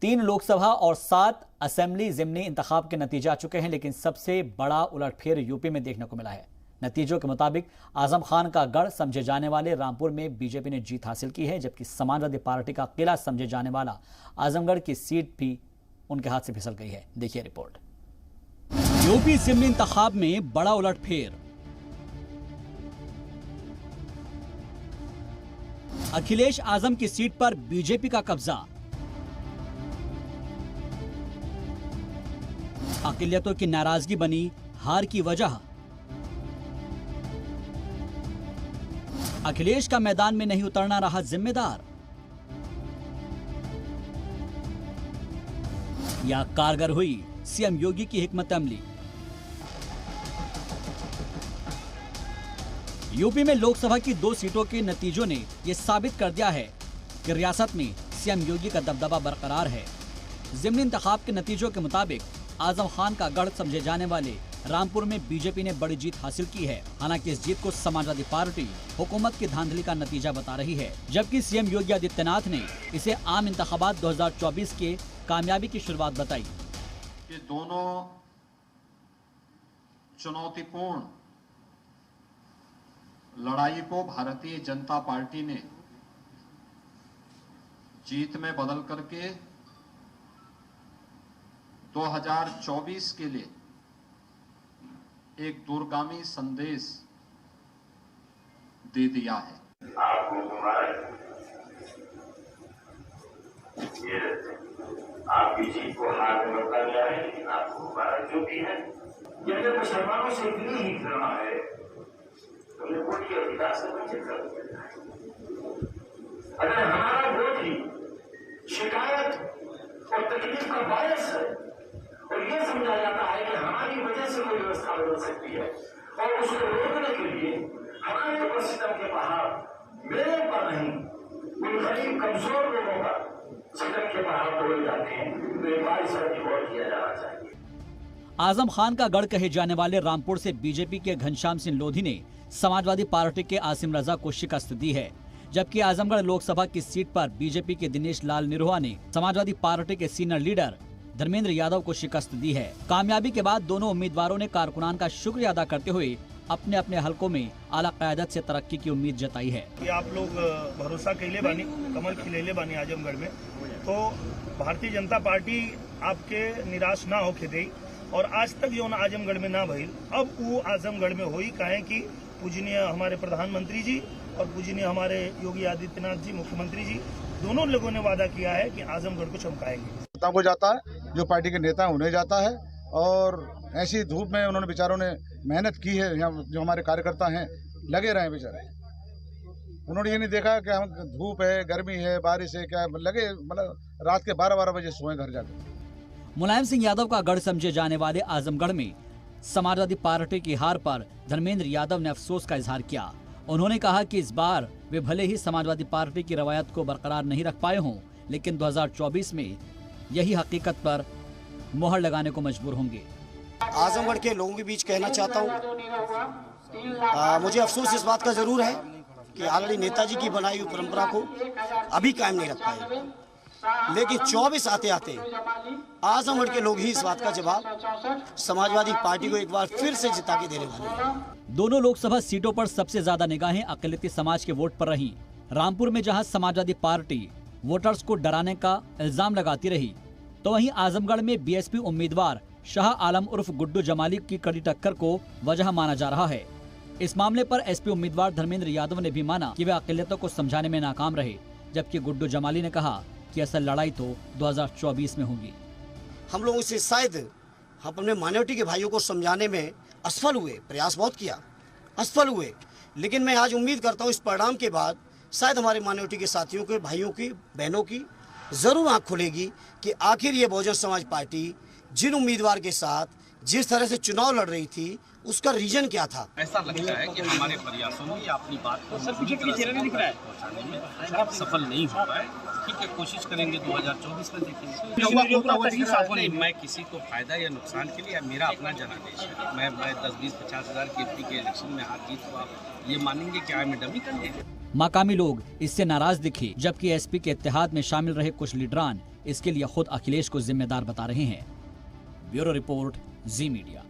3 लोकसभा और 7 असेंबली ज़िमनी इंतखाब के नतीजे आ चुके हैं, लेकिन सबसे बड़ा उलटफेर यूपी में देखने को मिला है। नतीजों के मुताबिक आजम खान का गढ़ समझे जाने वाले रामपुर में बीजेपी ने जीत हासिल की है, जबकि समाजवादी पार्टी का किला समझे जाने वाला आजमगढ़ की सीट भी उनके हाथ से फिसल गई है। देखिए रिपोर्ट। यूपी ज़िमनी इंतखाब में बड़ा उलटफेर। अखिलेश आजम की सीट पर बीजेपी का कब्जा। अक़लियतों की नाराजगी बनी हार की वजह। अखिलेश का मैदान में नहीं उतरना रहा जिम्मेदार, या कारगर हुई सीएम योगी की हिकमत अमली। यूपी में लोकसभा की 2 सीटों के नतीजों ने यह साबित कर दिया है कि रियासत में सीएम योगी का दबदबा बरकरार है। ज़िमनी इंतखाब के नतीजों के मुताबिक आजम खान का गढ़ समझे जाने वाले रामपुर में बीजेपी ने बड़ी जीत हासिल की है। हालांकि इस जीत को समाजवादी पार्टी हुकूमत की धांधली का नतीजा बता रही है, जबकि सीएम योगी आदित्यनाथ ने इसे आम इंतखाबात 2024 के कामयाबी की शुरुआत बताई। ये दोनों चुनौतीपूर्ण लड़ाई को भारतीय जनता पार्टी ने जीत में बदल करके 2024 के लिए एक दूरगामी संदेश दे दिया है। आपको ये आपकी जीत को हाथ में रखा गया है, लेकिन आपको मुबारक जो भी है, यदि मुसलमानों से इतनी ही घृणा है तो ये वोट के अधिकार से वंचित कर देना है। अगर हमारा वोट ही शिकायत और तकलीफ का बायस है और ये समझा जाता है कि हमारी वजह से कोई व्यवस्था बदल सकती है और उसको रोकने के लिए हमारे ऊपर सितम के पहाड़, मेरे पर नहीं, उन गरीब कमजोर लोगों का सितम के पहाड़ तोड़े जाते हैं, तो एक बार इस पर गौर किया जाना चाहिए। आजम खान का गढ़ कहे जाने वाले रामपुर से बीजेपी के घनश्याम सिंह लोधी ने समाजवादी पार्टी के आसिम रजा को शिकस्त दी है, जबकि आजमगढ़ लोकसभा की सीट पर बीजेपी के दिनेश लाल निरोहा ने समाजवादी पार्टी के सीनियर लीडर धर्मेंद्र यादव को शिकस्त दी है। कामयाबी के बाद दोनों उम्मीदवारों ने कारकुनान का शुक्रिया अदा करते हुए अपने अपने हलकों में आला क़यादत से तरक्की की उम्मीद जताई है। कि आप लोग भरोसा कैले बानी, कमल खिलेले बानी आजमगढ़ में, तो भारतीय जनता पार्टी आपके निराश ना होके दे और आज तक जो ना आजमगढ़ में ना भइल, अब वो आजमगढ़ में हुई। कहें कि पूजनीय हमारे प्रधानमंत्री जी और पूजनीय हमारे योगी आदित्यनाथ जी मुख्यमंत्री जी दोनों लोगों ने वादा किया है कि आजमगढ़ को चमकाएंगे। को जाता है, जो पार्टी के नेता उन्हें जाता है, और ऐसी धूप में उन्होंने बेचारों ने मेहनत की है। जो हमारे कार्यकर्ता हैं लगे रहे बेचारे, उन्होंने ये नहीं देखा कि हम धूप है, गर्मी है, बारिश है, क्या लगे, मतलब रात के 12-12 बजे सोए घर जाकर। मुलायम सिंह यादव का गढ़ समझे जाने वाले आजमगढ़ में समाजवादी पार्टी की हार पर धर्मेंद्र यादव ने अफसोस का इजहार किया। उन्होंने कहा कि इस बार वे भले ही समाजवादी पार्टी की रवायत को बरकरार नहीं रख पाए हों, लेकिन 2024 में यही हकीकत पर मोहर लगाने को मजबूर होंगे। आजमगढ़ के लोगों के बीच कहना चाहता हूँ, मुझे अफसोस इस बात का जरूर है कि ऑलरेडी नेताजी की बनाई हुई परंपरा को अभी कायम नहीं रख पाए, लेकिन 24 आते आते आजमगढ़ के लोग ही इस बात का जवाब समाजवादी पार्टी को एक बार फिर से जिता के देने वाले हैं। दोनों लोकसभा सीटों पर सबसे ज्यादा निगाहें अक़लियती समाज के वोट पर रहीं। रामपुर में जहां समाजवादी पार्टी वोटर्स को डराने का इल्जाम लगाती रही, तो वहीं आजमगढ़ में बीएसपी उम्मीदवार शाह आलम उर्फ गुड्डू जमाली की कड़ी टक्कर को वजह माना जा रहा है। इस मामले पर एसपी उम्मीदवार धर्मेंद्र यादव ने भी माना कि वे अक़लियतों को समझाने में नाकाम रहे, जबकि गुड्डू जमाली ने कहा कि असल लड़ाई तो 2024 में होगी। हम लोगों से शायद हम अपने माइनॉरिटी के भाइयों को समझाने में असफल हुए, प्रयास बहुत किया, असफल हुए, लेकिन मैं आज उम्मीद करता हूँ इस परिणाम के बाद शायद हमारे माइनॉरिटी के साथियों के, भाइयों की, बहनों की जरूर आंख खुलेगी कि आखिर ये बहुजन समाज पार्टी जिन उम्मीदवार के साथ जिस तरह से चुनाव लड़ रही थी उसका रीजन क्या था। ऐसा लगता है कि हमारे प्रयासों में अपनी बात को पहुंचाने में सफल नहीं हो पाए। ठीक है, कोशिश करेंगे 2024 में देखेंगे। मैं किसी को फायदा या नुकसान के लिए, मेरा अपना जनादेश है। मैं 10-20-50 हज़ार की एमपी के इलेक्शन में हार जीत को आप ये मानेंगे कि मैं डमी कर लेंगे। मकामी लोग इससे नाराज दिखे, जबकि एसपी के इत्तेहाद में शामिल रहे कुछ लीडरान इसके लिए खुद अखिलेश को जिम्मेदार बता रहे हैं। ब्यूरो रिपोर्ट, जी मीडिया।